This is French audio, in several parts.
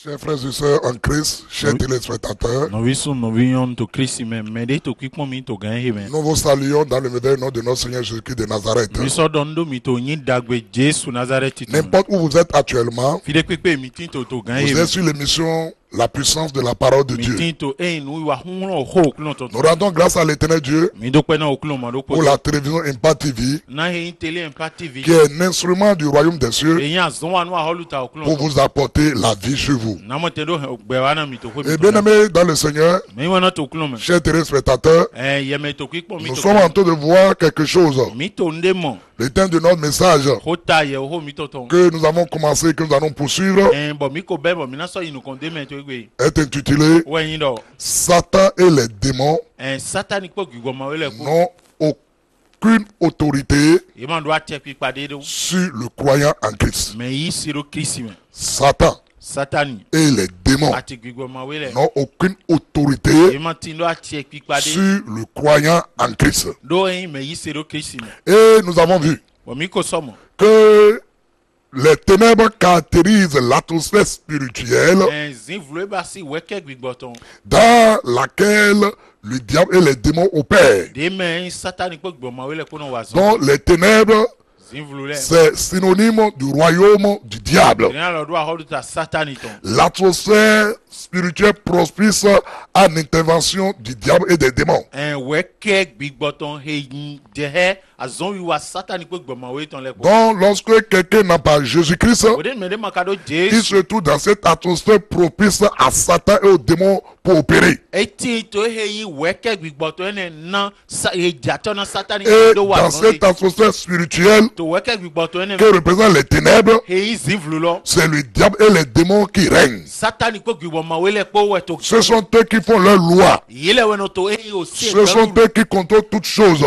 Chers frères et sœurs en Christ, chers téléspectateurs, nous vous saluons dans le merveilleux nom de notre Seigneur Jésus-Christ de Nazareth. N'importe où vous êtes actuellement, vous êtes sur l'émission La puissance de la parole de Dieu. Nous rendons grâce à l'éternel Dieu pour la télévision Impact TV, qui est un instrument du royaume des cieux pour vous apporter la vie chez vous. Et bien aimés dans le Seigneur, chers téléspectateurs, nous sommes en train de voir quelque chose. Le thème de notre message que nous avons commencé, que nous allons poursuivre, est intitulé Satan et les démons n'ont aucune autorité sur le croyant en Christ. Satan et les démons n'ont aucune autorité sur le croyant en Christ. Et nous avons vu que les ténèbres caractérisent l'atmosphère spirituelle dans laquelle le diable et les démons opèrent. Donc les ténèbres, c'est synonyme du royaume du diable. L'atmosphère spirituelle propice à l'intervention du diable et des démons. Donc lorsque quelqu'un n'a pas Jésus-Christ, il se trouve dans cette atmosphère propice à Satan et aux démons pour opérer. Et dans cette atmosphère spirituelle que représentent les ténèbres, c'est le diable et les démons qui règnent. Ce sont eux qui font leur loi. Ce sont eux qui contrôlent toutes choses.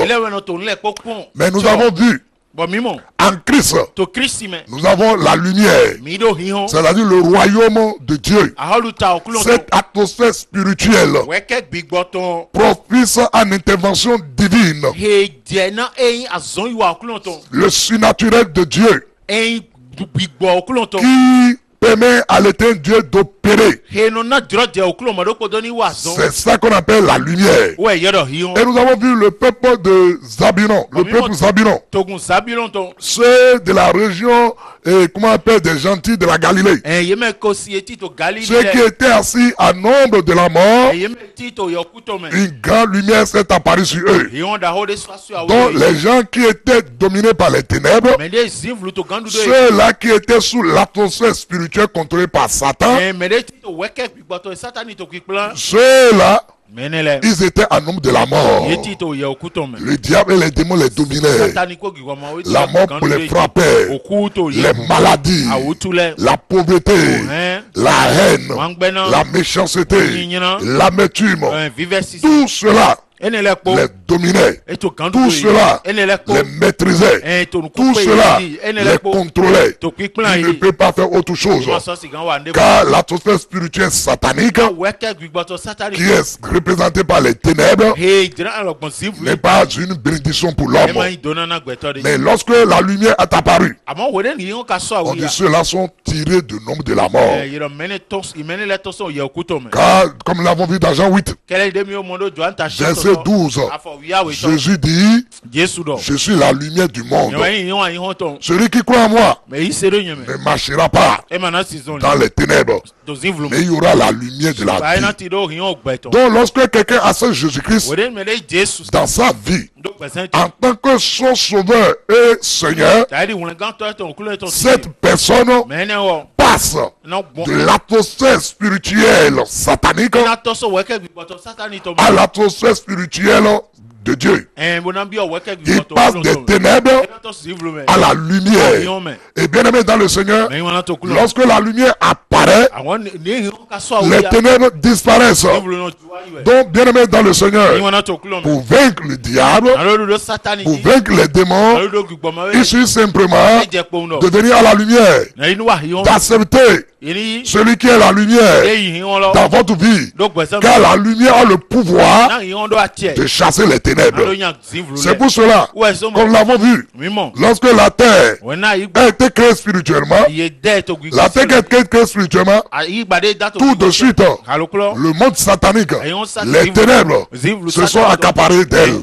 Mais nous avons vu en Christ, nous avons la lumière, c'est-à-dire le royaume de Dieu. Cette atmosphère spirituelle propice à l'intervention divine, le surnaturel de Dieu qui permet à l'éternel Dieu d'opérer. C'est ça qu'on appelle la lumière. Et nous avons vu le peuple de Zabulon, le peuple Zabulon, ceux de la région, comment on appelle, des gentils de la Galilée, ceux qui étaient assis à l'ombre de la mort. Une grande lumière s'est apparue sur eux. Donc les gens qui étaient dominés par les ténèbres, ceux-là qui étaient sous l'atmosphère spirituelle contrôlée par Satan, ceux-là, ils étaient en nombre de la mort. Le diable et les démons les dominaient. La mort pour les frapper, les maladies, la pauvreté, la haine, la méchanceté, l'amertume, tout cela les dominait, tout cela les maîtrisait, tout cela les contrôlait. Il ne peut pas faire autre chose, car l'atmosphère spirituelle satanique qui est représentée par les ténèbres n'est pas une bénédiction pour l'homme. Mais lorsque la lumière est apparue, on dit ceux-là sont tirés du nombre de la mort. Car comme nous l'avons vu dans Jean 8, verset 12, Jésus dit: je suis la lumière du monde. Celui qui croit en moi ne marchera pas dans les ténèbres, mais il y aura la lumière de la vie. Donc lorsque quelqu'un accepte Jésus-Christ dans sa vie en tant que son sauveur et Seigneur, cette personne passe de l'atmosphère spirituelle satanique à l'atmosphère spirituelle de Dieu. Il passe des ténèbres à la lumière. Et bien aimé dans le Seigneur, lorsque la lumière apparaît, les ténèbres disparaissent. Donc bien aimé dans le Seigneur, pour vaincre le diable, pour vaincre les démons, il suffit simplement de venir à la lumière, d'accepter celui qui est la lumière dans votre vie, car la lumière a le pouvoir de chasser les ténèbres. C'est pour cela, comme nous l'avons vu, lorsque la terre a été créée spirituellement, la terre qui a été créée spirituellement spirituellement, tout de suite, le monde satanique, les ténèbres, se sont accaparés d'elle.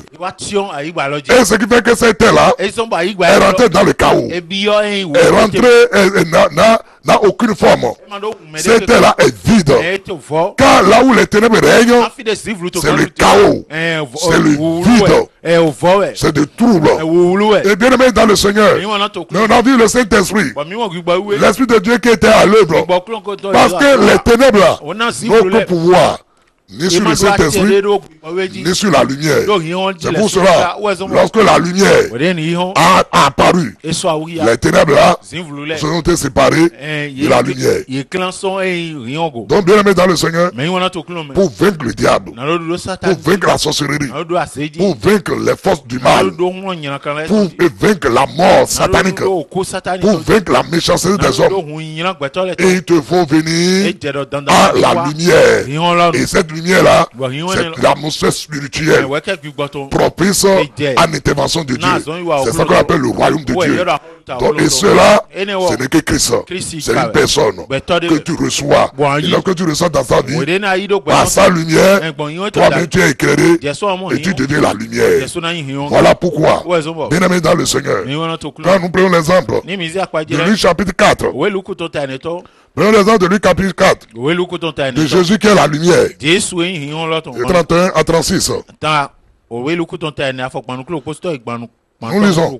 Et ce qui fait que cette terre-là est rentrée dans le chaos. Est rentrée, n'a aucune forme. Cette terre-là est vide. Car là où les ténèbres règnent, c'est le chaos. C'est le vide. C'est du trouble. Et bien aimé dans le Seigneur, mais on a vu le Saint-Esprit, l'Esprit de Dieu qui était à l'œuvre. Parce que les ténèbres là n'ont aucun pouvoir, ni sur le Saint-Esprit, ni sur la lumière. C'est pour cela, lorsque la lumière a apparu, les ténèbres là se sont été séparés de la lumière. Donc bien aimé dans le Seigneur, pour vaincre le diable, pour vaincre la sorcellerie, pour vaincre les forces du mal, pour vaincre la mort satanique, pour vaincre la méchanceté des hommes, et il te faut venir à la lumière. Et cette lumière-là, c'est l'atmosphère spirituelle propice à l'intervention de Dieu. C'est ça qu'on appelle le royaume de Dieu. Donc, et cela, ce n'est que Christ. C'est une personne que tu reçois. Et lorsque tu reçois dans sa vie, par sa lumière, toi-même tu es éclairé et tu deviens la lumière. Voilà pourquoi, bien aimé dans le Seigneur, quand nous prenons l'exemple de Luc chapitre 4, prenons l'exemple de Luc chapitre 4, de Jésus qui est la lumière, de 31 à 36. Nous lisons.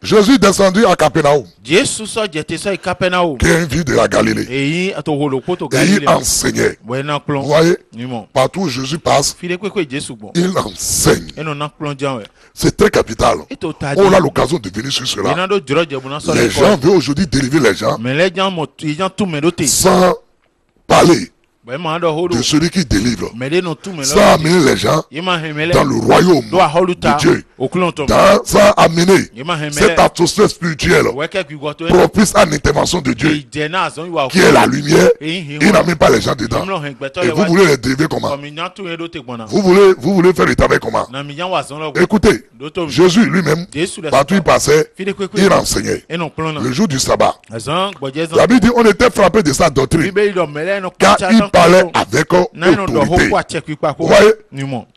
Jésus descendu à Capernaum, qui est une ville de la Galilée, et il enseignait. Vous voyez, partout où Jésus passe, il enseigne. C'est très capital. On a l'occasion de venir sur cela. Les gens veulent aujourd'hui délivrer les gens sans parler de celui qui délivre, sans amener les gens dans le royaume de Dieu, sans amener cette atmosphère spirituelle propice à l'intervention de Dieu, qui est la lumière. Il n'amène pas les gens dedans. Et vous voulez les délivrer comment? Vous voulez faire le travail comment? Écoutez, Jésus lui-même, partout il passait, il enseignait. Le jour du sabbat, la Bible dit on était frappé de sa doctrine, car il parlait avec autorité. Vous voyez,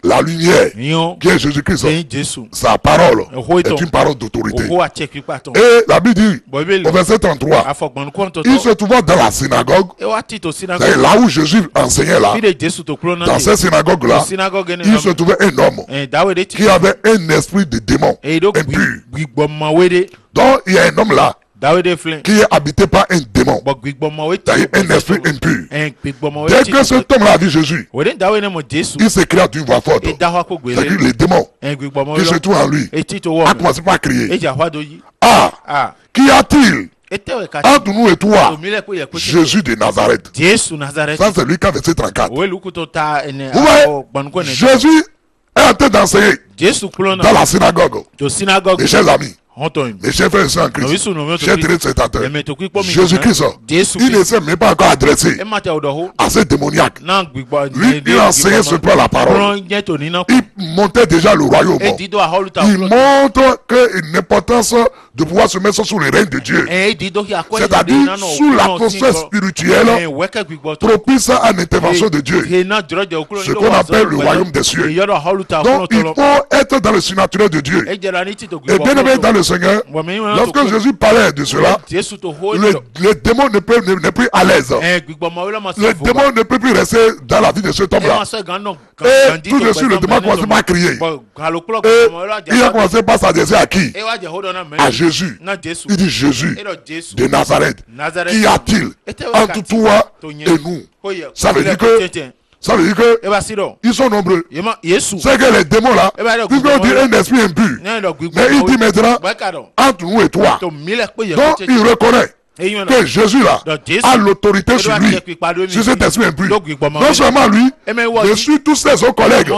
la lumière qui est Jésus-Christ, sa parole est une parole d'autorité. Et la Bible dit, au verset 33, il se trouvait dans la synagogue, là où Jésus enseignait là, dans cette synagogue-là, il se trouvait un homme qui avait un esprit de démon impur. Donc il y a un homme là qui est habité par un démon, un esprit impur. Dès que cet homme-là a vu Jésus, il s'écria d'une voix forte. C'est-à-dire les démons qui se trouvent en lui a commencé par crier. Ah, qu'y a-t-il entre nous et toi, Jésus de Nazareth? Ça c'est Luc verset 34. Vous voyez, Jésus est en train d'enseigner dans la synagogue. Mes chers amis, mes chers frères et sœurs en Christ, chers téléspectateurs, Jésus-Christ, il ne s'est même pas encore adressé à ces démoniaques. Lui, il enseignait ce peu la parole. Il montait déjà le royaume. Il montre que l'importance de pouvoir se mettre sous le règne de Dieu, c'est-à-dire sous l'atmosphère spirituelle propice à l'intervention de Dieu, ce qu'on appelle le royaume des cieux. Donc il faut être dans le surnaturel de Dieu. Et bien aimé dans le Seigneur, lorsque Jésus parlait de cela, le démon n'est plus à l'aise. Le démon ne peut plus rester dans la vie de cet homme-là. Et tout de suite, le démon a commencé à crier. Et il a commencé par s'adresser à qui? À Jésus. Il dit Jésus de Nazareth. Qu'y a-t-il entre toi et nous? Ça veut dire que ils sont nombreux. C'est que les démons là, puisqu'on dit un esprit impur, mais il dit maintenant entre nous et toi. Donc il reconnaît que Jésus là a l'autorité sur lui, sur cet esprit impur. Non seulement lui, Je suis tous ces autres collègues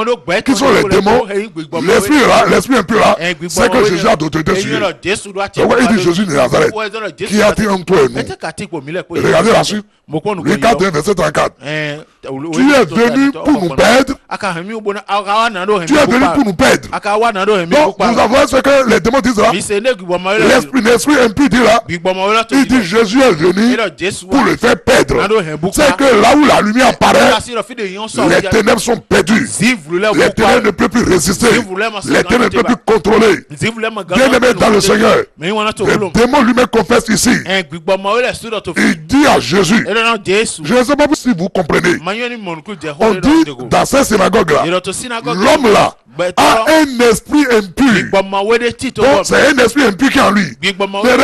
qui sont les démons, l'esprit impur là, c'est que Jésus a d'autorité sur eux. Il dit Jésus de Nazareth, qui a été entre toi et nous. Regardez la suite. Regarde verset 34. Tu es venu pour nous perdre. Tu es venu pour nous perdre. Donc nous avons ce que les démons disent là. L'esprit impur dit là. Il dit Jésus est venu pour le faire perdre. C'est que là où la lumière apparaît, les ténèbres sont perdues. Les ténèbres ne peuvent plus résister. Les ténèbres ne peuvent plus contrôler. Bien aimé dans le Seigneur, le démon lui-même confesse ici. Il dit à Jésus, je ne sais pas si vous comprenez. On dit dans cette synagogue-là, l'homme là a un esprit impur. Donc c'est un esprit impur qui est en lui. Mais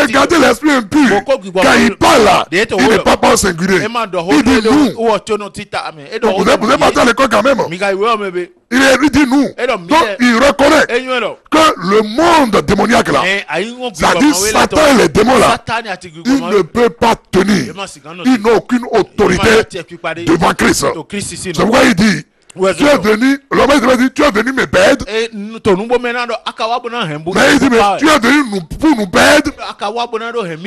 regardez l'esprit impur. Quand il parle là, il n'est pas au singulier. Il dit nous. Vous n'êtes pas à l'école quand même. Il dit nous. Donc il reconnaît que le monde démoniaque là, c'est-à-dire Satan et les démons là, il ne peut pas tenir. Il n'a aucune autorité devant Christ. C'est pourquoi il dit, tu es venu, l'homme dit, tu es venu me perdre. Mais il dit, mais tu es venu pour nous perdre.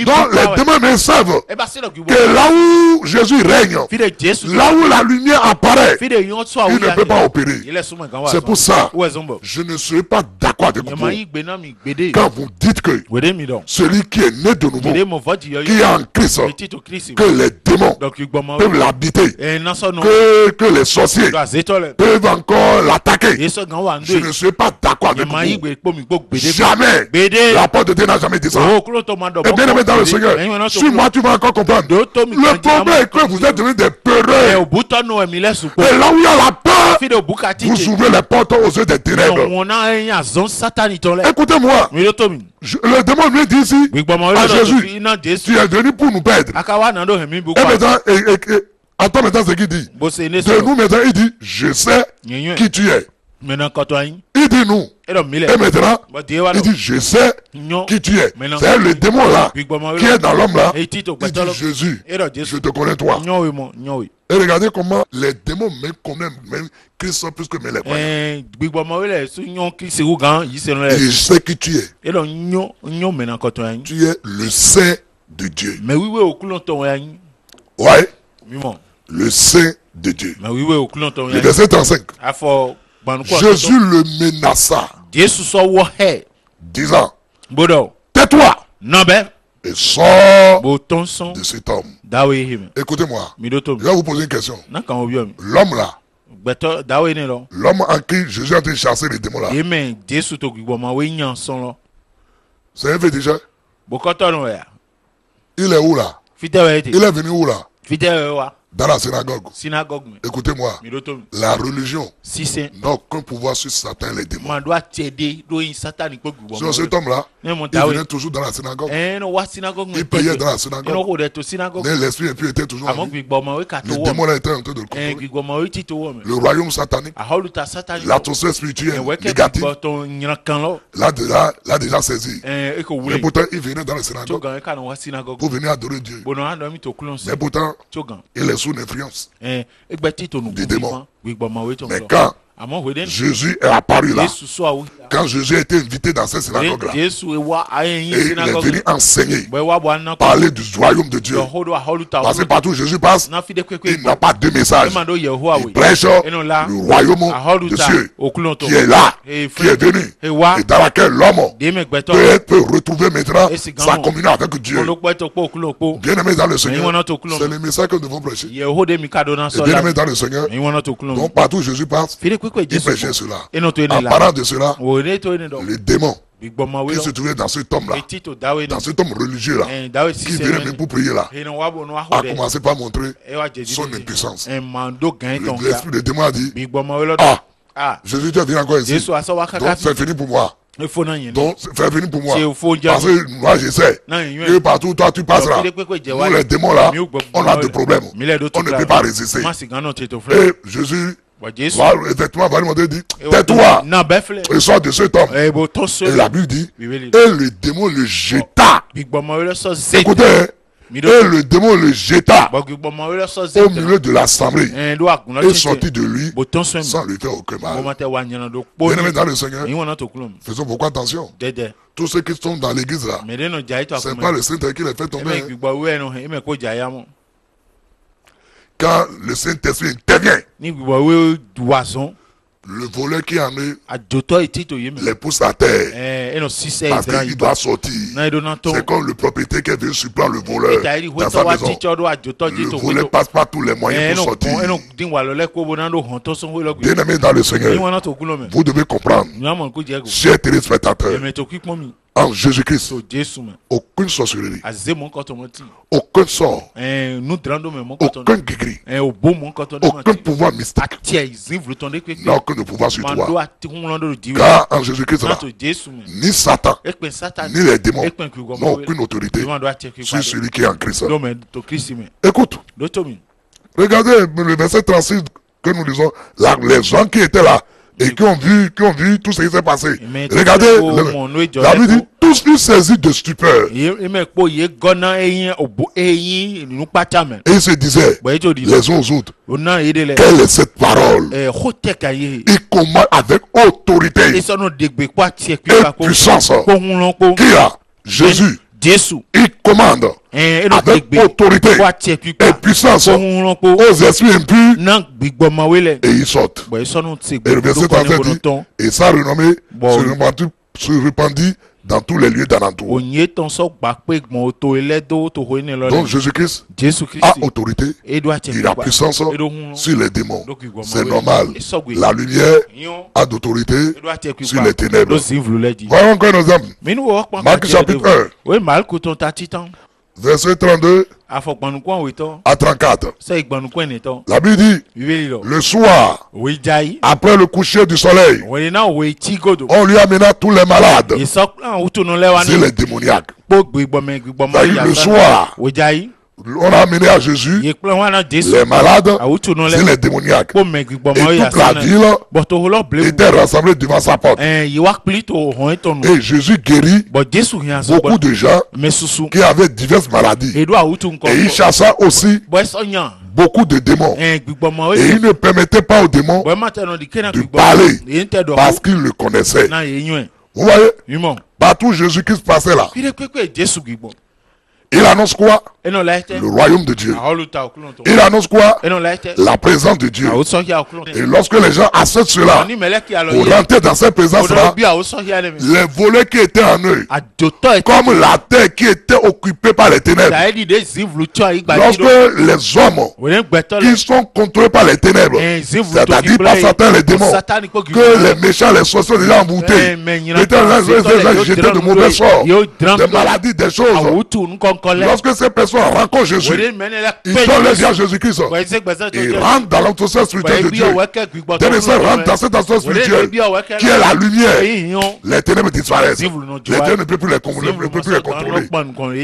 Donc les démons me savent que là où Jésus règne, là où la lumière apparaît, il ne peut pas opérer. C'est pour ça, je ne serai pas d'accord avec vous quand vous dites que celui qui est né de nouveau, qui est en Christ, que les démons peuvent l'habiter, que les sorciers peuvent encore l'attaquer. Je ne suis pas d'accord avec vous. Jamais. La porte de Dieu n'a jamais dit ça. Et bien aimé dans le Seigneur, si moi tu vas encore comprendre. Le problème est que vous êtes devenus des peureux. Et là où il y a la peur, vous ouvrez les portes aux yeux des ténèbres. Écoutez-moi. Le démon lui dit ici à Jésus, tu es venu pour nous perdre. Et maintenant, attends maintenant ce qu'il dit. De nous maintenant, il dit, je sais qui tu es. Il dit nous. Et maintenant, il dit, je sais qui tu es. C'est le démon là, qui est dans l'homme là. Il dit, Jésus, je te connais toi. Et regardez comment les démons connaissent même Christ plus que les croyants. Il sait qui tu es. Tu es le saint de Dieu. Ouais. Le saint de Dieu. Le verset 35. Jésus le menaça, disant, tais-toi et sors de cet homme. Écoutez-moi, je vais vous poser une question. L'homme là, l'homme en qui Jésus a été chasser les démons là, c'est un féticheur. Il est où là? Il est venu où là? Dans la synagogue. Écoutez-moi, la religion n'a aucun pouvoir sur Satan et les démons. Sur cet homme-là, il venait toujours dans la synagogue. Il priait dans la synagogue. Mais l'esprit impur était toujours en lui. Le démon était en train de le contrôler. Le royaume satanique, l'atmosphère spirituelle négative, l'a déjà saisi. Et pourtant, il venait dans la synagogue pour venir adorer Dieu. Mais pourtant, il est sous l'influence des démons. Mais quand Jésus est apparu là, quand Jésus a été invité dans cette synagogue-là, et il est venu enseigner, parler du royaume de Dieu. Parce que partout où Jésus passe, il n'a pas de message. Il prêche le royaume de Dieu qui est là, qui est venu, et dans laquelle l'homme peut retrouver maintenant sa communion avec Dieu. Bien aimé dans le Seigneur, c'est le message que nous devons prêcher. Et bien aimé dans le Seigneur, donc partout où Jésus passe, il prêchait cela. En parlant de cela, les démons qui se trouvaient dans cet homme-là, dans cet homme religieux-là, qui venait même pour prier là, a commencé par montrer son impuissance. L'esprit de démon a dit, Jésus, tu es venu encore ici, donc c'est fini pour moi. Donc, c'est fini pour moi. Parce que moi, je sais que partout où toi tu passes là, nous les démons là, on a des problèmes. On ne peut pas résister. Et Jésus, effectivement, va lui demander, dit, tais-toi et sors de cet homme. Et la Bible dit, et le démon le jeta. Écoutez, Et le démon le jeta au milieu de l'assemblée et sortit de lui sans lui faire aucun mal. Bien-aimés dans le Seigneur, faisons beaucoup attention. Tous ceux qui sont dans l'église là, ce n'est pas le Saint-Esprit qui les fait tomber. Quand le Saint-Esprit intervient, le voleur qui en eux les pousse à terre parce qu'il doit sortir. C'est comme le propriétaire qui est venu surprendre le voleur dans sa maison. Le voleur passe par tous les moyens pour sortir. Bien-aimés dans le Seigneur, vous devez comprendre, chers téléspectateurs, en Jésus-Christ, aucune sorcellerie, aucun sort, aucun guéri, aucun pouvoir mystique n'a aucun pouvoir sur toi. Car en Jésus-Christ, ni Satan, ni les démons n'ont aucune autorité sur celui qui est en Christ. Écoute, regardez le verset 36 que nous lisons, les gens qui étaient là et qui ont vu tout ce qui s'est passé. Regardez, la Bible dit, tous furent saisis de stupeur. Et ils se disaient, les uns aux autres, quelle est cette parole? Et comment avec autorité et puissance, qui a Jésus, il commande avec autorité et puissance aux esprits impurs et ils sortent. Et le verset 37 dit, et sa renommée se répandit dans tous les lieux d'alentour. Donc Jésus-Christ a autorité, il a puissance sur les démons. C'est normal. La lumière a d'autorité sur les ténèbres. Voyons encore nos âmes. Marc chapitre 1. Verset 32 à 34. La Bible dit, le soir, après le coucher du soleil, on lui amena tous les malades et les démoniaques. Le soir, on a amené à Jésus les malades et les démoniaques. Et toute la ville était rassemblée devant sa porte. Et Jésus guérit beaucoup de gens qui avaient diverses maladies. Et il chassa aussi beaucoup de démons. Et il ne permettait pas aux démons de parler parce qu'il le connaissait. Vous voyez? Partout Jésus-Christ passait là. Il annonce quoi? Le royaume de Dieu. Il annonce quoi? La présence de Dieu. Et lorsque les gens acceptent cela, pour rentrer dans cette présence-là, les volets qui étaient en eux, comme la terre qui était occupée par les ténèbres, lorsque les hommes qui sont contrôlés par les ténèbres, c'est-à-dire par Satan les démons, que les méchants, les sorciers déjà emboutés, étaient jetés de mauvais sorts, des maladies, des choses. Lorsque ces personnes rencontrent Jésus, ils donnent les à Jésus-Christ. Ils rentrent dans l'atmosphère spirituelle de Dieu. Dès qu'ils rentrent dans cette atmosphère spirituelle qui est la lumière, les ténèbres disparaissent. Les ténèbres ne peuvent plus les contrôler.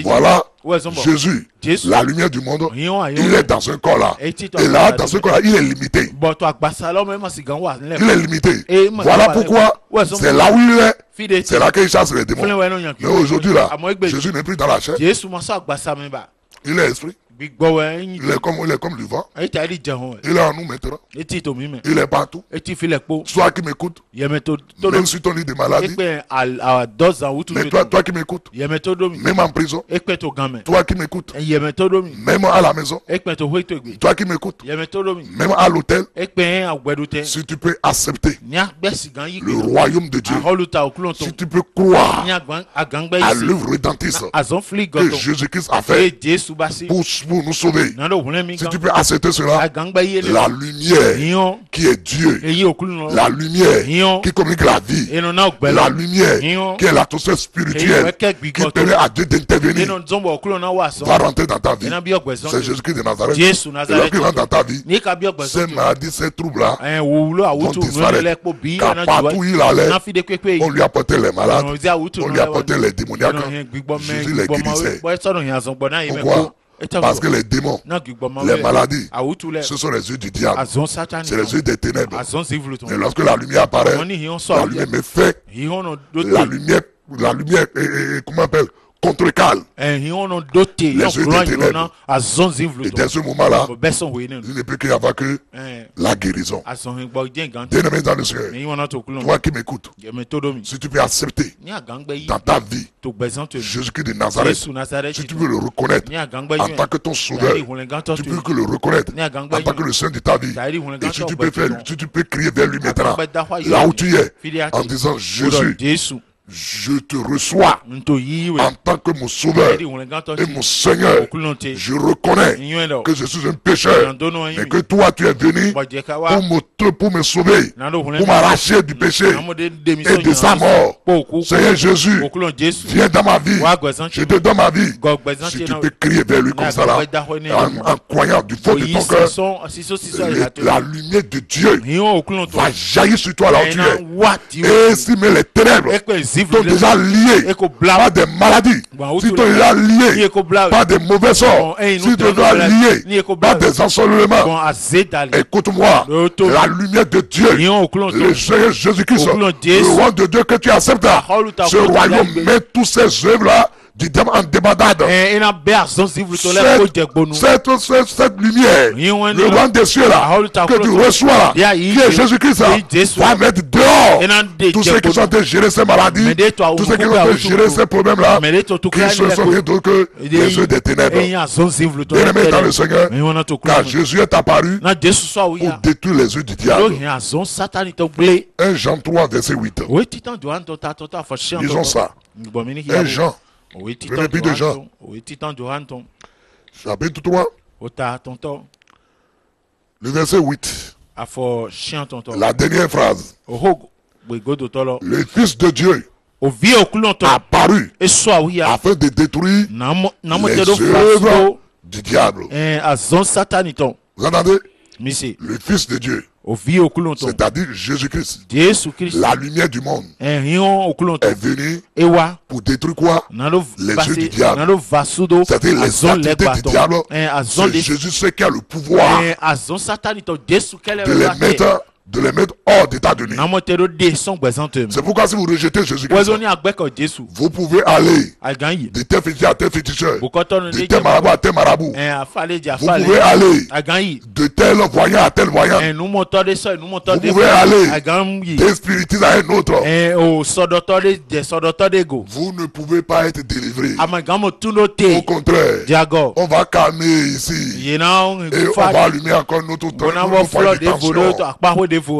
Voilà Jésus, la lumière du monde, il est dans un corps là. Et là, dans ce corps là, il est limité. Il est limité. Voilà pourquoi c'est là où il est. C'est là qu'il chasse les démons. Mais aujourd'hui là, Jésus n'est plus dans la chair. Il est esprit. Il est comme du vent. Il est en nous maintenant. Il est partout. Toi qui m'écoutes, même si ton lit de maladie, mais toi qui m'écoutes, même en prison, toi qui m'écoutes, même à la maison, toi qui m'écoutes, même à l'hôtel, si tu peux accepter le royaume de Dieu, si tu peux croire à l'œuvre rédemptrice que Jésus-Christ a fait pour nous sauver. Si tu peux accepter cela, la lumière qui est Dieu, la lumière qui communique la vie, la lumière qui est l'atmosphère spirituelle qui permet à Dieu d'intervenir, va rentrer dans ta vie. C'est Jésus-Christ de Nazareth. Et lorsqu'il rentre dans ta vie, ces maladies, ces troubles-là vont disparaître. Car partout où il allait, on lui apportait les malades, on lui apportait les démoniaques. Jésus les guérissait. Pourquoi? Parce que les démons, les maladies, ce sont les yeux du diable. C'est les yeux des ténèbres. Mais lorsque la lumière apparaît, la lumière me fait. La lumière, comment on appelle? contrecale les yeux des ténèbres. Et dès ce moment-là, il ne peut qu'il y avoir que la guérison. Bien-aimé dans le Seigneur, toi qui m'écoutes, si tu peux accepter dans ta vie Jésus-Christ de Nazareth, si tu veux le reconnaître en tant que ton sauveur, tu peux que le reconnaître en tant que le Saint de ta vie. Et si tu peux faire, si tu peux crier vers lui maintenant, là où tu es, en disant Jésus, je te reçois en tant que mon sauveur et mon Seigneur. Je reconnais que je suis un pécheur et que toi tu es venu pour me sauver, pour m'arracher du péché et de sa mort. Seigneur Jésus, viens dans ma vie, je te donne ma vie. Si tu peux crier vers lui comme ça là, en croyant du fond de ton cœur, la lumière de Dieu va jaillir sur toi là où tu es. Et si les ténèbres sont déjà liés par des maladies, si tu es déjà lié par des mauvais sorts, si tu es déjà lié par des ensoleillements, écoute-moi, la lumière de Dieu, le Seigneur Jésus-Christ, le roi de Dieu que tu acceptes, ce royaume met tous ces œuvres-là du diable en débandade. Cette lumière, le roi des cieux là, que tu reçois, qui est Jésus-Christ, va mettre dehors tous ceux qui sont en train de gérer ces maladies, tous ceux qui sont en train de gérer ces problèmes là, qui ne sont rien d'autre que les œufs des ténèbres. Bien-aimé dans le Seigneur, car Jésus est apparu pour détruire les œufs du diable. 1 Jean 3 verset 8. Lisons ça. 1 Jean. Premier épître de Jean. Chapitre 3. Le verset 8. La dernière phrase. Le Fils de Dieu a apparu afin de détruire les œuvres du diable. Vous entendez? Le Fils de Dieu, c'est-à-dire Jésus-Christ, la lumière du monde, est venu pour détruire quoi? Les œuvres du diable, c'est-à-dire les activités du diable. C'est Jésus qui a le pouvoir de les mettre hors d'état de nuit. C'est pourquoi si vous rejetez Jésus-Christ, vous pouvez aller de tel féticheur à tel féticheur, de tel marabout à tel marabout. Vous pouvez aller de tel voyant à tel voyant. Vous pouvez aller d'un spiritiste à un autre. Vous ne pouvez pas être délivré. Au contraire, on va calmer ici et on va allumer encore notre temps.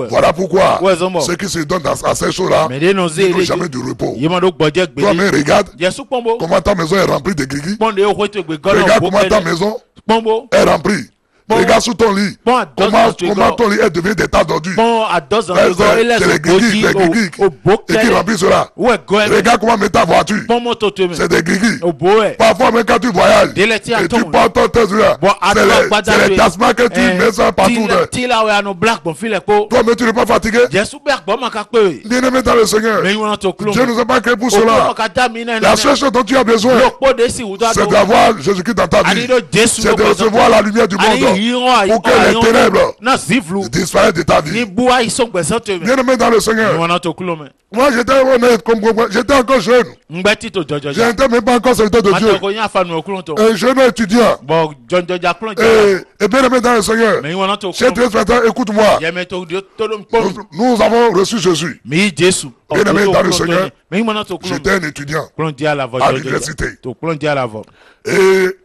Voilà pourquoi ceux qui se donnent à ces choses-là n'ont jamais de repos. Toi-même, regarde comment ta maison est remplie de grigui. Regarde comment ta maison est remplie. Regarde sous ton lit. Comment ton lit est devenu des tas d'ordures. C'est les grigui et qui remplissent cela. Regarde comment met ta voiture. C'est des grigui. Parfois même quand tu voyages et tu portes ton test là, c'est les tassements que tu mets ça partout. Toi-même tu n'es pas fatigué. Bien-aimé dans le Seigneur, Dieu nous a pas créé pour cela. La seule chose dont tu as besoin, c'est d'avoir Jésus-Christ dans ta vie. C'est de recevoir la lumière du monde. Pour que les ténèbres disparaissent de ta vie. Bien-aimé dans le Seigneur. Moi j'étais honnête, j'étais encore jeune. Je n'étais même pas encore serviteur de Dieu. Un jeune étudiant. Et bien-aimé dans le Seigneur. Chers téléspectateurs, écoute-moi. Nous avons reçu Jésus. Bien-aimé dans le Seigneur. J'étais un étudiant à l'université. Et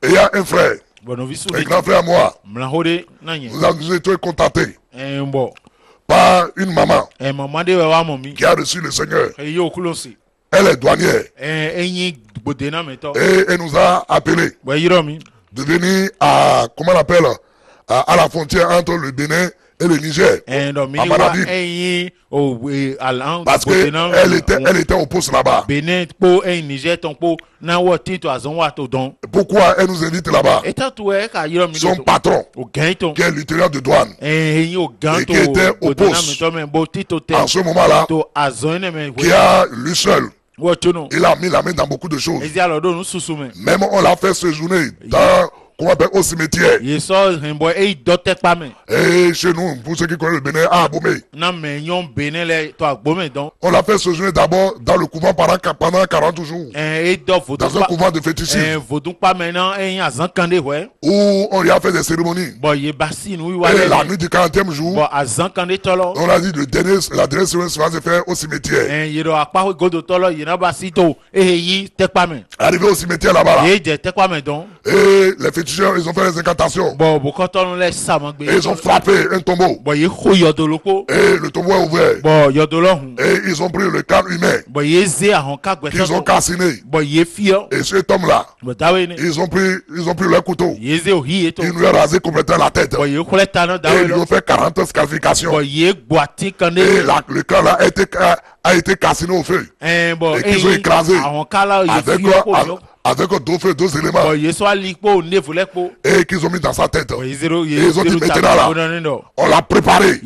il y a un frère. Un grand frère à moi, nous avons été contactés par une maman qui a reçu le Seigneur. Elle est douanière et elle nous a appelé de venir à, comment on appelle, à la frontière entre le Bénin et le Niger, à Manabim. Parce qu'elle était au poste là-bas. Pourquoi elle nous invite là-bas? Son patron, qui est l'intérieur de douane, et qui était au poste en ce moment-là, qui a lui seul. Il a mis la main dans beaucoup de choses. Même on l'a fait séjourner dans qu'on appelle au cimetière. Et chez nous, pour ceux qui connaissent le Bénin, à Abomey. On l'a fait séjourner d'abord dans le couvent pendant 40 jours. Dans un couvent de fétichisme. Où on lui a fait des cérémonies. Et la nuit du 40e jour, on a dit la dernière cérémonie va se faire au cimetière. Arrivé au cimetière là-bas. Et les féticheurs, ils ont fait les incantations. Et ils ont frappé un tombeau. Et le tombeau est ouvert. Et ils ont pris le crâne humain. Ils ont calciné. Et cet homme-là, ils ont pris leur couteau. Ils lui ont rasé complètement la tête. Et ils lui ont fait 40 scarifications. Et le crâne là a été calciné au feu. Et qu'ils ont écrasé avec deux éléments. Et qu'ils ont mis dans sa tête. Et ils ont dit maintenant là, on l'a préparé.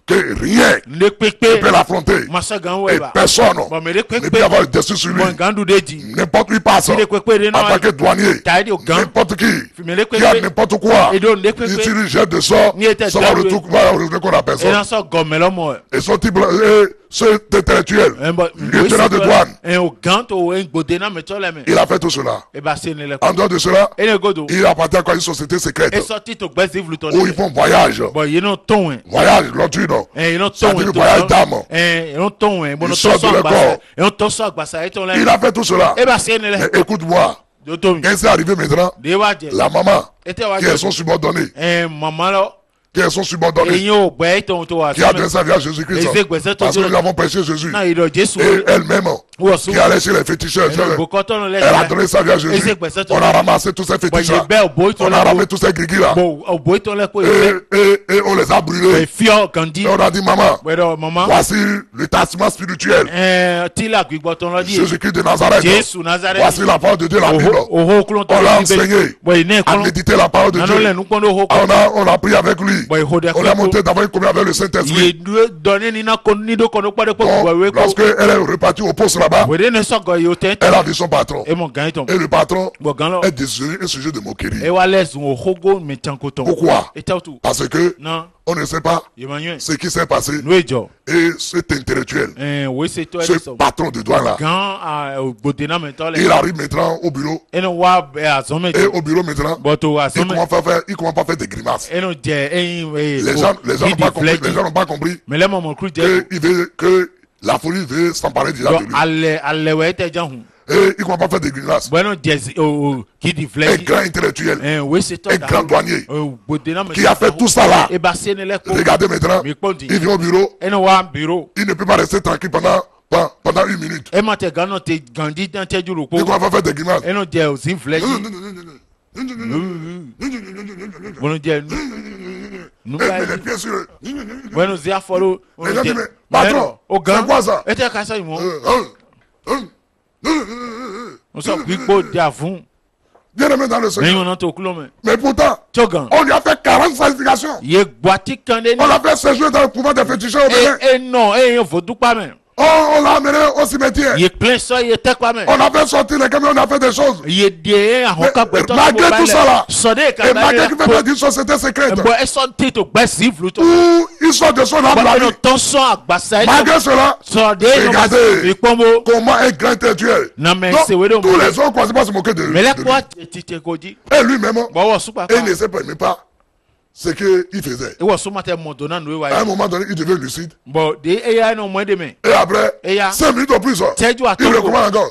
Que rien ne peut l'affronter. Et personne ne peut avoir le dessus sur lui. N'importe qui passe en tant que douanier. N'importe qui a n'importe quoi. Il tire une jette de sort. Ça va retourner qu'on appelle ça. Et son type, ce intellectuel, lieutenant de douane, il a fait tout cela. En dehors de cela, il appartient à une société secrète où ils font voyage. Voyage, l'autre. C'est-à-dire voyage d'âme. Ils sortent de leur corps. Il a fait tout cela. Mais écoute-moi. Qu'est-ce qui est arrivé maintenant? La maman, qui est son subordonné. Qui est son subordonné, qui a adressé à Jésus-Christ, parce que nous avons prêché Jésus. Et elle-même, qui allait chez les féticheurs, elle a donné sa vie à Jésus. On a ramassé tous ces féticheurs. On a ramassé tous ces grigis-là. Et on les a brûlés. Et on a dit, maman, voici le testament spirituel. Jésus-Christ de Nazareth. Voici la parole de Dieu, la Bible. On l'a enseigné à méditer la parole de Dieu. On a pris avec lui. On a monté d'avoir une communion avec le Saint-Esprit. Lorsqu'elle est repartie au poste là-bas, elle a vu son patron. Et le patron est désolé, un sujet de moquerie. Pourquoi? Parce que on ne sait pas ce qui s'est passé. Et cet intellectuel, ce patron de douane là, il arrive maintenant au bureau. Et au bureau maintenant, il commence à faire des grimaces. Les gens n'ont pas compris que la folie veut s'emparer déjà de lui. Et il ne va pas faire des grimaces. Un grand intellectuel, un grand douanier qui a fait tout ça là. Regardez maintenant, il vient au bureau. Il ne peut pas rester tranquille pendant 1 minute. Il ne va pas faire des grimaces. Patron, c'est quoi ça? Bien aimé dans le Seigneur. Mais pourtant, on lui a fait 40 sacrifications. On l'a fait séjourner dans le couvent des féticheurs au Bénin. On l'a amené au cimetière. On a fait sortir les camions, on a fait des choses. Mais malgré tout ça là, et malgré qu'il fait partie d'une société secrète, où ils sont de son âme la nuit. Malgré cela, regardez comment un grand intellectuel. Donc, tous les autres ne pas se moquer de lui. Et lui-même, il ne sait pas ce qu'il faisait. À un moment donné, il devient lucide. Et après, 5 minutes au plus, il recommande encore.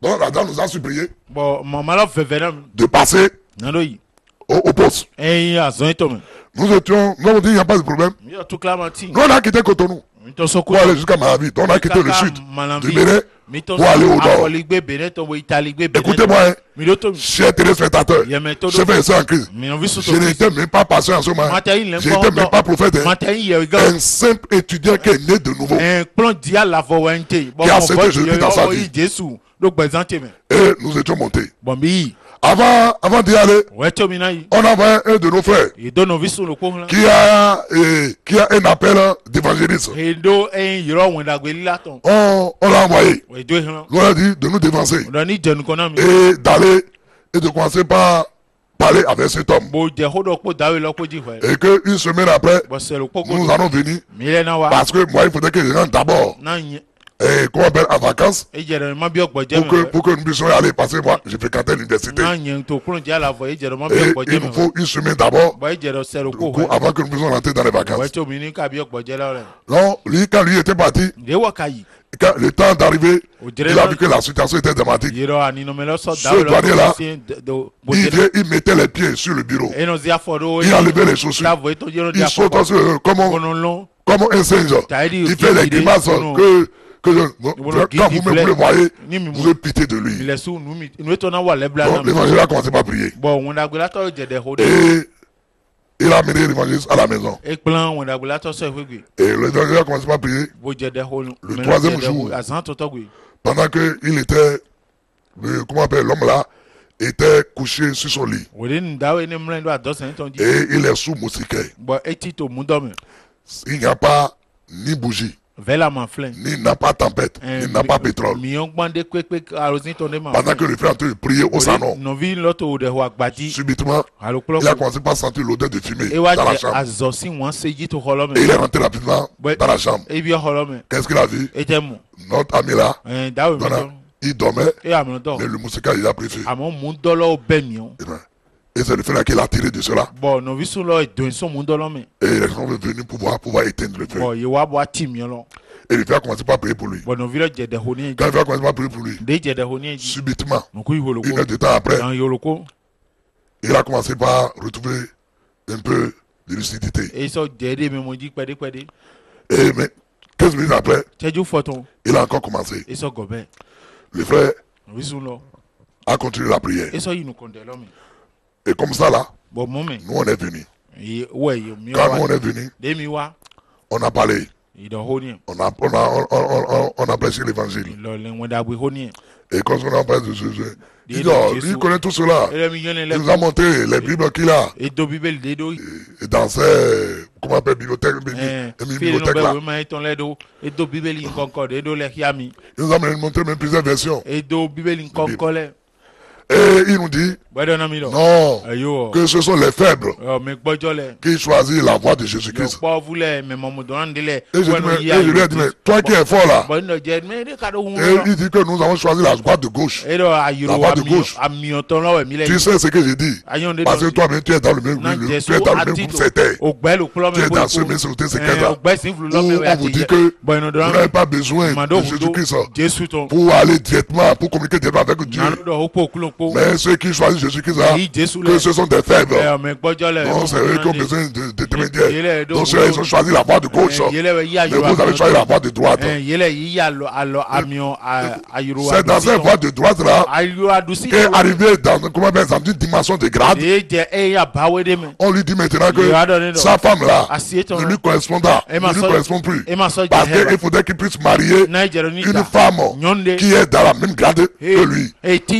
Donc la dame nous a supplié de passer au poste. Nous avons dit il n'y a pas de problème. Nous on a quitté Cotonou pour aller jusqu'à Malawi. On a quitté le sud du Bénin pour aller au nord. Écoutez-moi, chers téléspectateurs, je vais essayer en crise. Je n'étais même pas patient en ce moment. Je n'étais même pas prophète. Un simple étudiant qui est né de nouveau. Qui a accepté Jésus dans sa vie. Et nous étions montés. Avant d'y aller, on a un de nos frères qui a un appel d'évangélisme. On l'a envoyé. On a dit de nous dévancer et d'aller et de commencer par parler avec cet homme. Et qu'une semaine après, nous allons venir parce que moi il faudrait que je rentre d'abord. Et qu'on appelle en vacances pour que nous puissions y aller parce que moi je fréquentais l'université. Et il nous faut une semaine d'abord avant que nous puissions rentrer dans les vacances. Non, lui quand lui était parti, quand le temps d'arriver, il a vu que la situation était dramatique. Ce douanier-là, il mettait les pieds sur le bureau. Il enlevait les chaussures. Il saute comme un singe. Il fait des grimaces quand vous me voyez, vous avez pitié de lui. Donc l'évangile a commencé par prier. Et il a amené l'évangéliste à la maison. Et l'évangile a commencé par prier. Le troisième jour, pendant qu'il était, comment on appelle l'homme là, était couché sur son lit. Et il est sous moustiquaire. Il n'y a pas ni bougie. Il n'a pas tempête, il n'a pas pétrole. Pendant que le frère est en train de prier au salon, subitement, il a commencé par sentir l'odeur de fumée dans la chambre. Et il est rentré rapidement dans la chambre. Qu'est-ce qu'il a vu? Notre ami là, il dormait, mais le moustiquaire il a pris feu. Et c'est le fait là qu'il a tiré de cela. Et les gens sont venus pour pouvoir éteindre le feu. Et le frère a commencé par prier pour lui. Quand le frère a commencé par prier pour lui, subitement, une heure de temps après, il a commencé par retrouver un peu de lucidité. Et mais 15 minutes après, il a encore commencé. Le frère a continué la prière. Et comme ça là, nous on est venus. Quand nous on est venus, on a parlé. On a prêché l'évangile. Et quand on a parlé de ce jeu, il connaît tout cela. Il nous a montré les Bibles qu'il a. Et dans ces, comment on appelle, bibliothèque là. Il nous a montré même plusieurs versions. Et il nous dit, non, que ce sont les faibles qui choisissent la voie de Jésus-Christ. Et je lui ai dit, mais toi qui es fort là, et il dit que nous avons choisi la voie de gauche. La voie de gauche. Tu sais ce que j'ai dit? Parce que toi-même, tu es dans le même groupe, tu es dans le même groupe sectaire. Tu es dans ce même société sectaire-là. Où on vous dit que vous n'avez pas besoin de Jésus-Christ pour aller directement, pour communiquer directement avec Dieu. Mais ceux qui choisissent Jésus-Christ, que ce sont des faibles. Non, c'est eux qui ont besoin d'intermédiaires. Donc ceux ils ont choisi la voie de gauche. Mais vous avez choisi la voie de droite. C'est dans cette voie de droite-là qu'est arrivé dans une dimension de grade. On lui dit maintenant que sa femme-là ne lui correspond plus. Parce qu'il faudrait qu'il puisse marier une femme qui est dans la même grade que lui.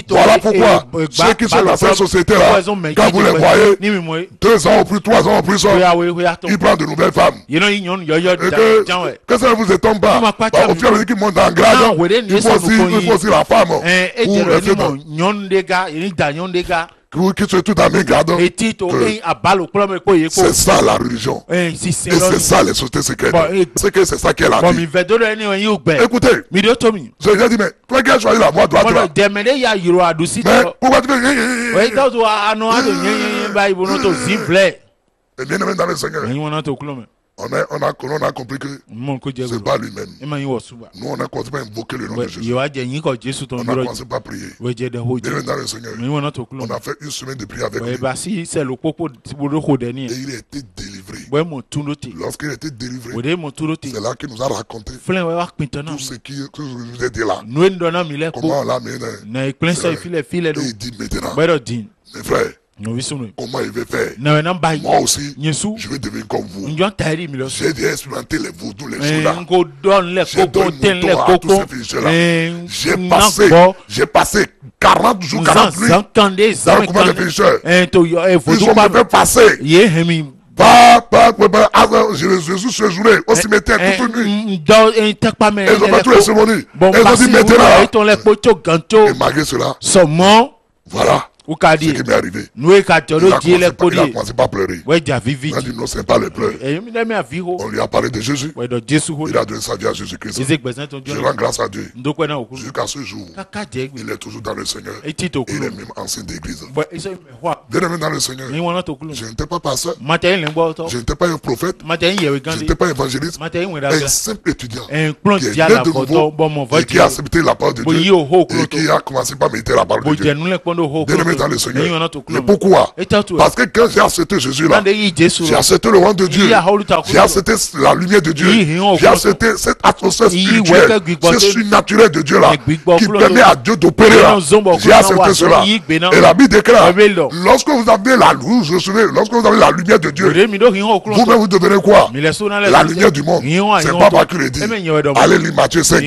Voilà pourquoi ceux qui sont dans cette société-là, quand vous les voyez, 2 ans ou plus, 3 ans ou plus, ils prennent de nouvelles femmes. Et que ça ne vous étonne pas. Au fur et à mesure qu'ils montent en grade, il faut aussi la femme. Qui se tout en même grade. C'est ça la religion. Et c'est ça les sociétés secrètes. C'est ça qui est la vie. Écoutez, j'ai dit, mais toi qui as choisi la voie droite là. Mais pourquoi tu fais bien aimé dans le Seigneur. On a compris que c'est pas lui-même. Nous, on a commencé par invoquer le nom de Jésus. On a commencé par prier. Bien dans le Seigneur. On a fait une semaine de prière avec lui. Et il a été délivré. Lorsqu'il a été délivré, c'est là qu'il nous a raconté tout ce que je vous ai dit là. Comment on l'a amené. Et il dit maintenant, mes frères, comment il veut faire? Moi aussi, je vais devenir comme vous. J'ai déjà expérimenté les vaudous, les soldats. J'ai donné mon temps à tous ces fichiers-là. J'ai passé 40 jours, 40 nuits dans le combat des pécheurs. Ils ont fait passer. Jésus se jouait au cimetière toute nuit. Ils ont fait tous les cérémonies. Ils ont dit maintenant. Et malgré cela, voilà. Ce qui m'est arrivé. Il a commencé par pleurer. Il a dit non, ce n'est pas le pleurs. On lui a parlé de Jésus. Il a donné sa vie à Jésus-Christ. Je rends grâce à Dieu. Jusqu'à ce jour, il est toujours dans le Seigneur. Et il est même ancien d'église. Bien aimé dans le Seigneur. Je n'étais pas pasteur. Je n'étais pas un prophète. Je n'étais pas évangéliste. Un simple étudiant qui est né de nouveau et qui a accepté la parole de Dieu et qui a commencé par méditer la parole de Dieu. Bien aimé dans le Seigneur. Mais pourquoi? Parce que quand j'ai accepté Jésus-là, j'ai accepté le roi de Dieu, j'ai accepté la lumière de Dieu, j'ai accepté cette atmosphère spirituelle, ce surnaturel de Dieu-là, qui permet à Dieu d'opérer là. J'ai accepté cela. Et la Bible déclare, lorsque vous avez la lorsque vous avez la lumière de Dieu, vous-même vous devenez quoi? La lumière du monde. C'est pas moi qui le dis. Allez lire Matthieu 5.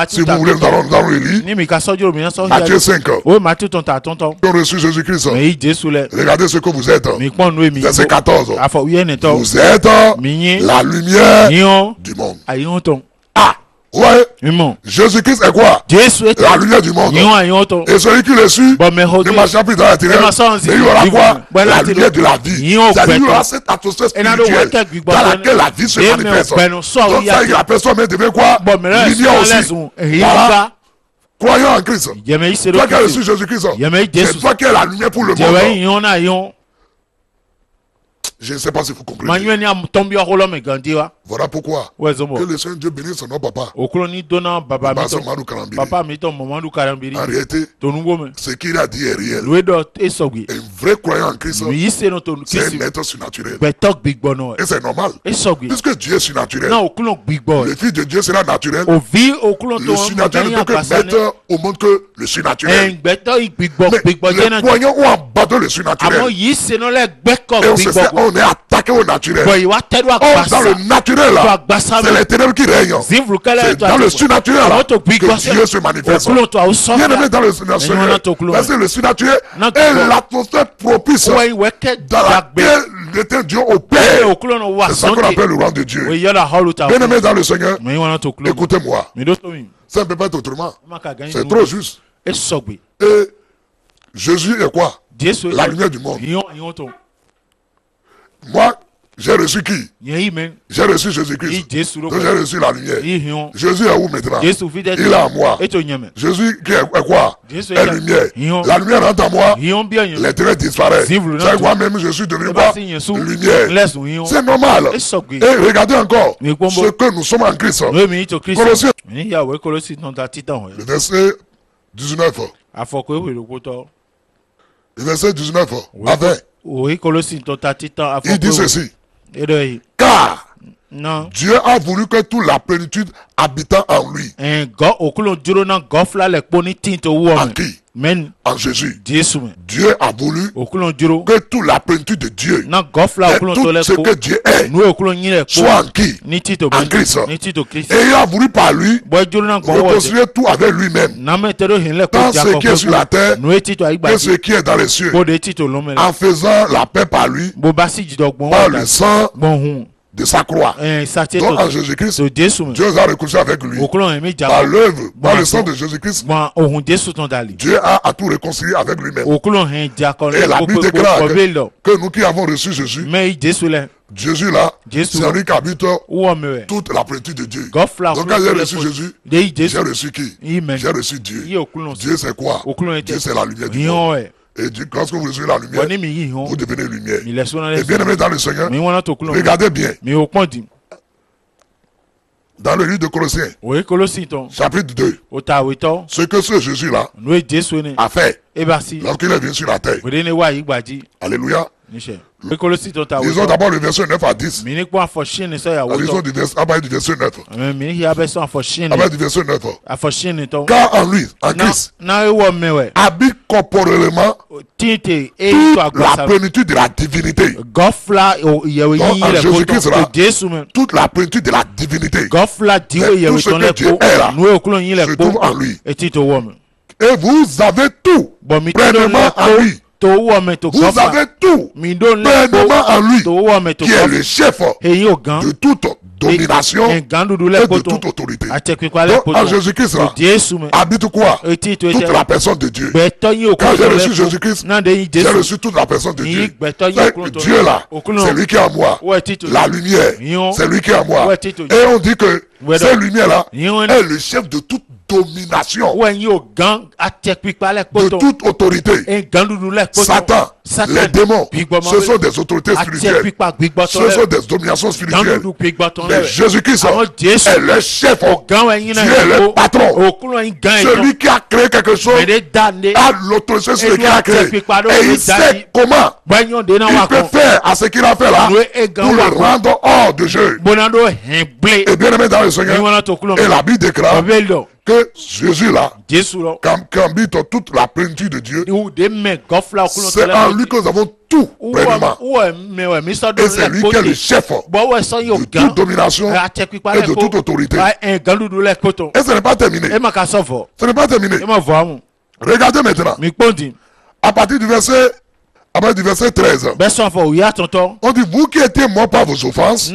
Si vous voulez, nous allons le lire. Matthieu 5. Ils ont reçu Jésus-Christ. Regardez ce que vous êtes. Verset 14. Vous êtes la lumière du monde. Ah, ouais. Jésus-Christ est quoi? La lumière du monde. Et celui qui le suit ne marchera plus dans la ténèbres, mais il y aura quoi? La lumière de la vie. C'est-à-dire il y aura cette atmosphère spirituelle dans laquelle la vie se manifeste. Donc ça, la personne devient quoi? Lumière aussi. Voilà. Croyons en Christ. Toi qui as reçu Jésus-Christ, c'est toi qui es la lumière pour le monde. Je ne sais pas si vous comprenez. Voilà pourquoi que le Seigneur Dieu bénisse son nom papa. En réalité, ce qu'il a dit est réel. Un vrai croyant en Christ, c'est un être surnaturel. Et c'est normal. Puisque Dieu est surnaturel, le Fils de Dieu sera naturel. Le surnaturel ne peut que mettre au monde que le surnaturel. Mais les croyants ont abattu le surnaturel. Et on est attaqué au naturel. Or, dans le naturel, c'est les ténèbres qui règnent. C'est dans le surnaturel que Dieu se manifeste. Bien aimé dans le surnaturel, parce que le surnaturel est l'atmosphère propice dans laquelle l'éternel Dieu opère. C'est ça qu'on appelle le roi de Dieu. Bien aimé dans le Seigneur, écoutez-moi. Ça ne peut pas être autrement. C'est trop juste. Et Jésus est quoi? La lumière du monde. Moi, j'ai reçu qui? J'ai reçu Jésus-Christ. Donc j'ai reçu la lumière. Jésus est où maintenant? Il est à moi. Jésus qui est quoi? Est lumière. La lumière rentre en moi. Les ténèbres disparaissent. C'est moi-même, je suis devenu quoi? Lumière. C'est normal. Et regardez encore ce que nous sommes en Christ. Colossiens. Le verset 19. Le verset 19 à 20. Il dit ceci. Car Dieu a voulu que toute la plénitude habitant en lui. En qui? En Jésus. Dieu a voulu que toute la plénitude de Dieu, et tout ce que Dieu est, soit en qui? En Christ. Et il a voulu par lui reconstruire tout avec lui-même, tant ce qui est sur la terre que ce qui est dans les cieux, en faisant la paix par lui, par le sang de sa croix. Donc en Jésus-Christ, Dieu a réconcilié avec lui. Par l'œuvre, par le sang de Jésus-Christ, Dieu a tout réconcilié avec lui-même. Et la Bible déclare que nous qui avons reçu Jésus, Jésus là, c'est lui qui habite toute la plénitude de Dieu. Donc quand j'ai reçu Jésus, j'ai reçu qui? J'ai reçu Dieu. Dieu c'est quoi? Dieu c'est la lumière du monde. Et lorsque vous recevez la lumière, vous devenez lumière. Et bien aimé dans le Seigneur, regardez bien. Dans le livre de Colossiens, chapitre 2, ce que ce Jésus-là a fait lorsqu'il est venu sur la terre. Alléluia. Lisons d'abord le verset 9 à 10. Lisons du verset 9. Avec du verset 9. Car en lui, en Christ, habite corporellement toute la plénitude de la divinité. Donc en Jésus-Christ là, toute la plénitude de la divinité. Tout ce que Dieu est là se trouve en lui. Et vous avez tout pleinement en lui. Vous avez tout pleinement en lui, qui est le chef de toute domination et de toute autorité. Donc en Jésus-Christ habite quoi? Toute la personne de Dieu. Quand j'ai reçu Jésus-Christ, j'ai reçu toute la personne de Dieu. Dieu là, c'est lui qui est en moi. La lumière, c'est lui qui est en moi. Et on dit que cette lumière là est le chef de toute domination, de toute autorité. Satan, les démons, ce sont des autorités spirituelles, ce sont des dominations spirituelles. Mais Jésus-Christ est le chef, Dieu est le patron, celui qui a créé quelque chose a l'autorité sur ce qu'il a créé, et il sait comment il peut faire à ce qu'il a fait là pour le rendre hors de jeu. Et bien aimé dans le Seigneur, et la Bible déclare que Jésus là, qu'habite toute la plénitude de Dieu, c'est en lui que nous avons tout pleinement. Et c'est lui qui est le chef de toute domination et de toute autorité. Et ce n'est pas terminé. Ce n'est pas terminé. Regardez maintenant. À partir du verset 13. On dit, vous qui étiez morts par vos offenses et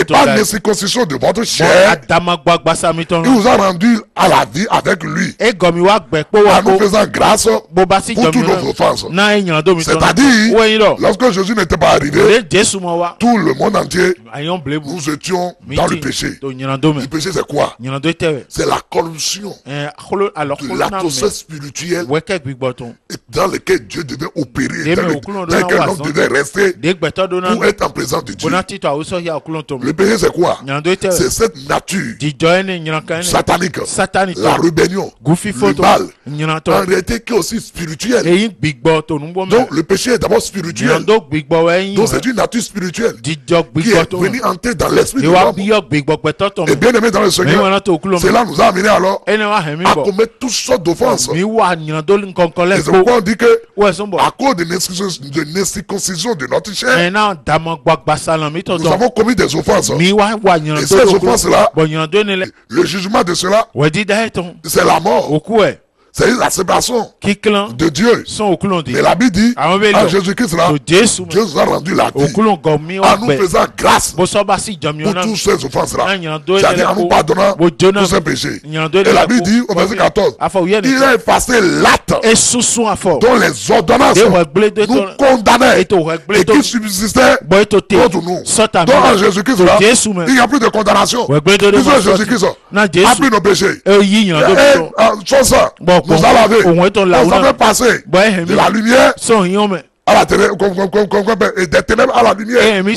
par l'incirconcision de votre chair, il vous a rendu à la vie avec lui, en nous faisant grâce pour toutes nos offenses. C'est-à-dire, lorsque Jésus n'était pas arrivé, tout le monde entier, nous étions dans le péché. Le péché, c'est quoi? C'est la corruption de l'atmosphère spirituelle dans laquelle Dieu devait opérer, dans lequel l'homme devait rester pour être en présence de Dieu. Le péché, c'est quoi? C'est cette nature satanique, la rébellion, le mal, en réalité qui est aussi spirituelle. Donc le péché est d'abord spirituel. Donc c'est une nature spirituelle qui est venue entrer dans l'esprit de l'homme. Et bien aimé dans le Seigneur, cela nous a amené alors à commettre toutes sortes d'offenses. Et c'est pourquoi on dit que à cause de l'incirconcision de notre chair, nous avons commis des offenses. Et ces offenses-là, le jugement de cela, c'est la mort. C'est la séparation de Dieu. Mais la Bible dit, en Jésus-Christ là, Dieu nous a rendu la vie en nous faisant grâce pour toutes ces offenses-là. C'est-à-dire en nous pardonnant tous ces péchés. Et la Bible dit au verset 14, il a effacé l'acte dont les ordonnances nous condamnaient et qui subsistaient contre nous. Donc en Jésus-Christ là, il n'y a plus de condamnation. Puisque Jésus-Christ a pris nos péchés. Et sans ça, nous a lavé, nous a fait passer de la lumière à la ténèbre, des ténèbres à la lumière. Donc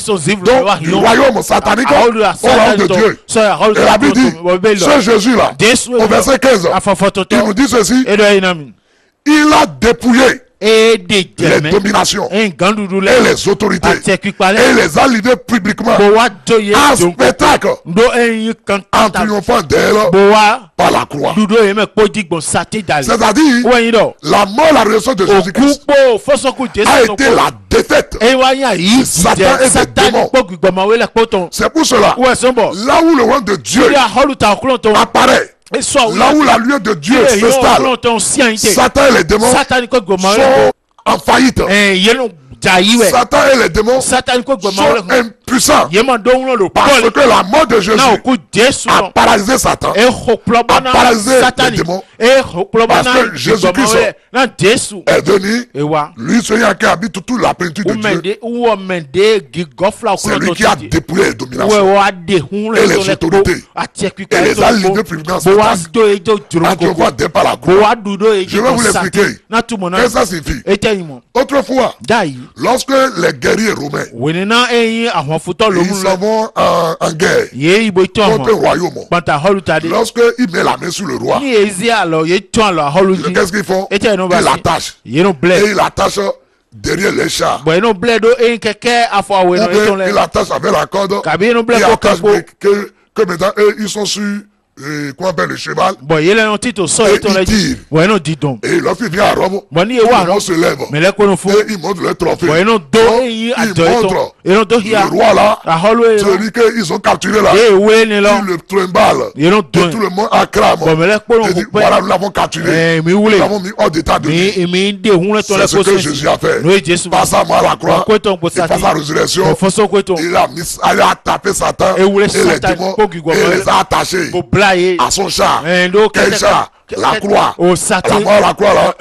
du royaume satanique au royaume de Dieu. Et la Bible dit, ce Jésus-là, au verset 15, il nous dit ceci, il a dépouillé les dominations et les autorités et les a livrés publiquement en spectacle en triomphant d'elle par la croix. C'est-à-dire la mort, la résurrection de Jésus-Christ a été la défaite de Satan et des démons. C'est pour cela, là où le roi de Dieu apparaît, là où la lumière de Dieu s'installe, Satan et les démons sont en faillite. Satan et les démons sont impuissants parce que la mort de Jésus a paralysé Satan, a paralysé les démons, parce que Jésus-Christ est venu, lui Seigneur qui habite toute la plénitude de Dieu. C'est lui qui a dépouillé les dominations et les autorités et les a livrés publiquement en triomphant d'elle par la croix. Je vais vous l'expliquer. Qu'est-ce que ça signifie? Autrefois, lorsque les guerriers romains ils s'en vont en guerre contre un royaume, lorsque ils mettent la main sur le roi, qu'est-ce qu'ils font? Ils l'attachent et ils l'attachent derrière les chars, ou bien ils l'attachent avec la corde et attachent que maintenant eux ils sont sur qu'on appelle le cheval. Et il tire. Et lorsqu'il vient à Rome, on se lève. Et il montre le trophée. Il montre le roi là, celui qu'ils ont capturé là. Il le trimballe. Et tout le monde acclame. Il dit, voilà, nous l'avons capturé. Nous l'avons mis hors d'état de vie. C'est ce que Jésus a fait. Par sa mort à la croix, et par sa résurrection, il a tapé Satan et les démons et les a attachés à son char. Quel char? La croix. La mort à la croix là,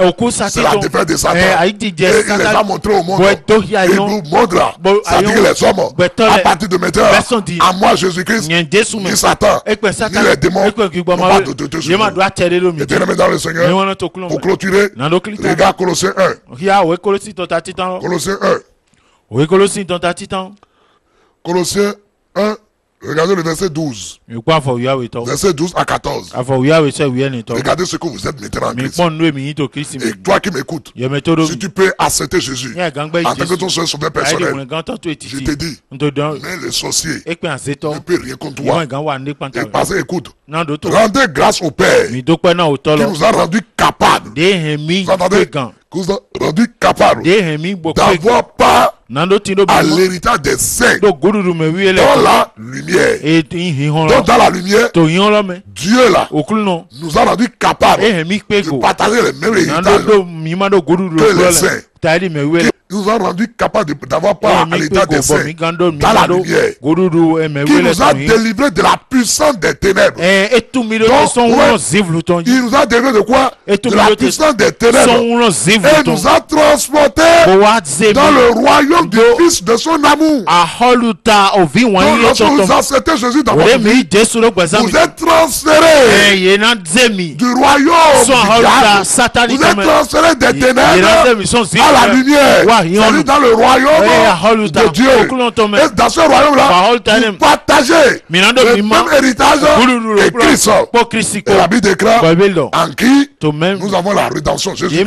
c'est la défaite de Satan. Et il les a montrés au monde. Il nous montre là. C'est-à-dire que les hommes, à partir de maintenant, à moi Jésus-Christ, ni Satan, ni les démons, n'ont pas d'autorité sur nous. Et bien-aimés dans le Seigneur, pour clôturer, regarde Colossiens 1. Colossiens 1. Colossiens 1. Regardez le verset 12. Verset 12 à 14. Regardez ce que vous êtes maintenant en Christ. Et toi qui m'écoutes, si tu peux accepter Jésus en tant que ton seul sauveur personnel, je te dis, mais le sorcier ne peut rien contre toi. Et parce que, écoute, rendez grâce au Père qui nous a rendu capables. Vous entendez? Qui nous a rendu capables d'avoir part à l'héritage des saints dans la lumière. Donc dans la lumière, Dieu là nous a rendu capables de partager les mêmes héritages que les saints. Qui nous a rendu capables d'avoir part à l'état des saints dans la lumière, qui nous a délivrés de la puissance des ténèbres. Donc, il nous a délivrés de quoi? De la puissance des ténèbres. Et nous a transportés dans le royaume du Fils de son amour. Donc, lorsque vous acceptez Jésus dans votre vie, vous êtes transférés du royaume du diable. Vous êtes transférés des ténèbres à la lumière. C'est dans le royaume de Dieu. Et dans ce royaume-là, vous partagez le même héritage que Christ. Et la Bible déclare en qui nous avons la rédemption. Jésus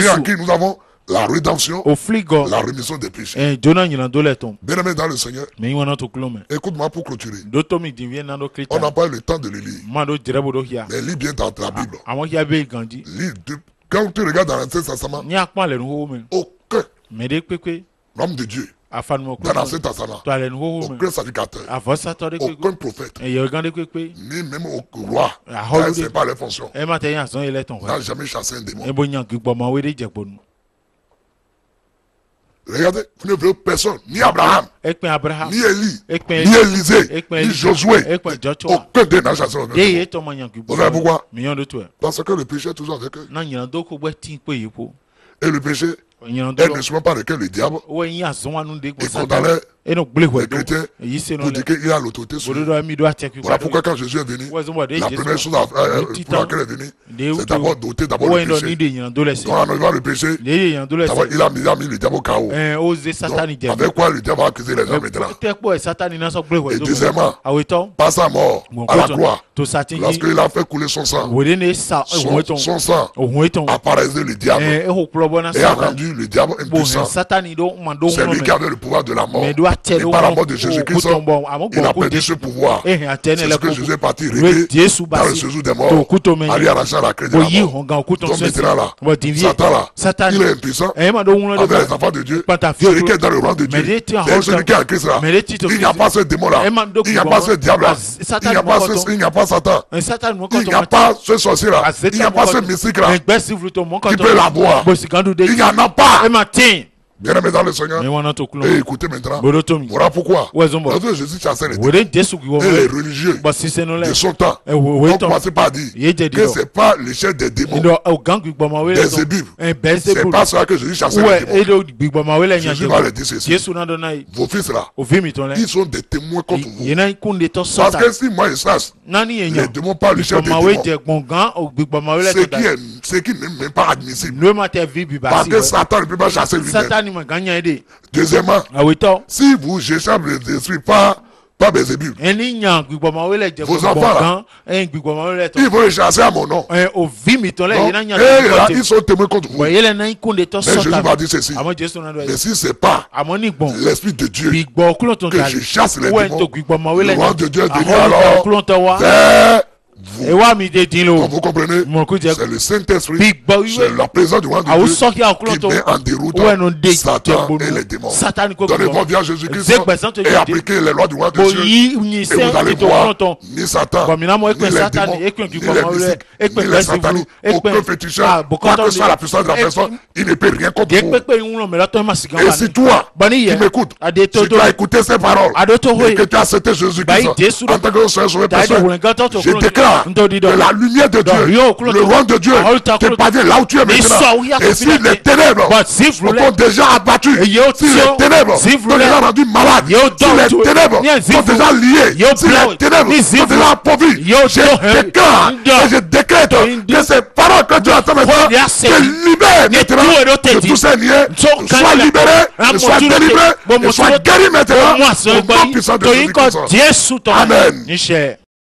en qui nous avons la rédemption, la rémission des péchés. Bien-aimé dans le Seigneur, écoute-moi pour clôturer. On n'a pas eu le temps de le lire. Mais lis bien dans la Bible. Lis quand tu regardes dans l'Ancien Testament, aucun l'homme de Dieu dans l'Ancien Testament, aucun sacrificateur, aucun prophète, ni même au roi, c'est pas les fonctions, n'a jamais chassé un démon. Regardez, vous ne voyez personne, ni Abraham, ni Élie, ni Élisée, ni Josué, aucun d'eux n'a chassé un démon. Vous savez pourquoi? Parce que le péché est toujours avec eux. Et le péché est ne souvent pas lequel le diable et condamnait les chrétiens pour dire qu'il a l'autorité sur eux. Voilà pourquoi quand Jésus est venu, la première chose pour laquelle il est venu, c'est d'abord doter d'abord le péché. Quand on arrive le péché, il a mis le diable au chaos. Donc, avec quoi le diable a accusé les gens maintenant? Et deuxièmement, par sa mort à la croix, lorsqu'il a fait couler son sang, son sang a paralysé le diable et a rendu le diable impuissant. C'est lui qui avait le pouvoir de la mort. Et par la mort de Jésus-Christ, il a perdu ce pouvoir. C'est ce que Jésus est parti régler dans le séjour des morts, aller arracher la clé de la mort. Donc maintenant là, Satan là, il est impuissant avec les enfants de Dieu. Celui qui est dans le rang de Dieu, c'est celui qui est en Christ là. Il n'y a pas ce démon là, il n'y a pas ce diable là, il n'y a pas Satan, il n'y a pas ce sorcier là, il n'y a pas ce mystique là qui peut l'avoir. Il n'y en a pas. Bien-aimé dans le Seigneur, et écoutez maintenant, voilà pourquoi lorsque Jésus chassait les démons, et les religieux de son temps ont commencé par dire que ce n'est pas l'échelle des démons, des ébibes, c'est pas ça que Jésus chassait les démons. Jésus va leur dire ceci: vos fils là, ils sont des témoins contre vous. Parce que si moi je chasse les démons par l'échelle des démons, ce qui n'est même pas admissible, parce que Satan ne peut pas chasser lui-même. Deuxièmement, si vous cherchez les esprits par Bézébul, vos enfants là, ils vont les chasser à mon nom. Donc, et là, ils sont témoins contre vous. Mais Jésus va dire ceci: mais si ce n'est pas l'Esprit de Dieu que je chasse les démons, le roi de Dieu est venu alors vers Comme vous comprenez, c'est le Saint-Esprit, c'est la présence du roi de Dieu qui met en déroute Satan et les démons. Donnez votre vie à Jésus-Christ et appliquez les lois du roi de Dieu. Et vous allez voir, ni Satan, ni les démons, ni les mystiques, ni les sataniques, aucun féticheur, quoi que soit la puissance de la personne, il ne peut rien contre vous. Et si toi, qui m'écoutes, si tu as écouté ces paroles, et que tu as accepté Jésus-Christ en tant que Seigneur, je déclare que la lumière de Dieu, le roi de Dieu, te parvient là où tu es maintenant. Et si les ténèbres t'ont déjà abattu, si les ténèbres t'ont déjà rendu malade, si les ténèbres t'ont déjà lié, si les ténèbres t'ont déjà appauvri, je déclare et je décrète que ces paroles que tu entends maintenant te libèrent maintenant de tous ces liens, sois libéré, sois délivré, et sois guéri maintenant au nom puissant de Jésus-Christ. Amen.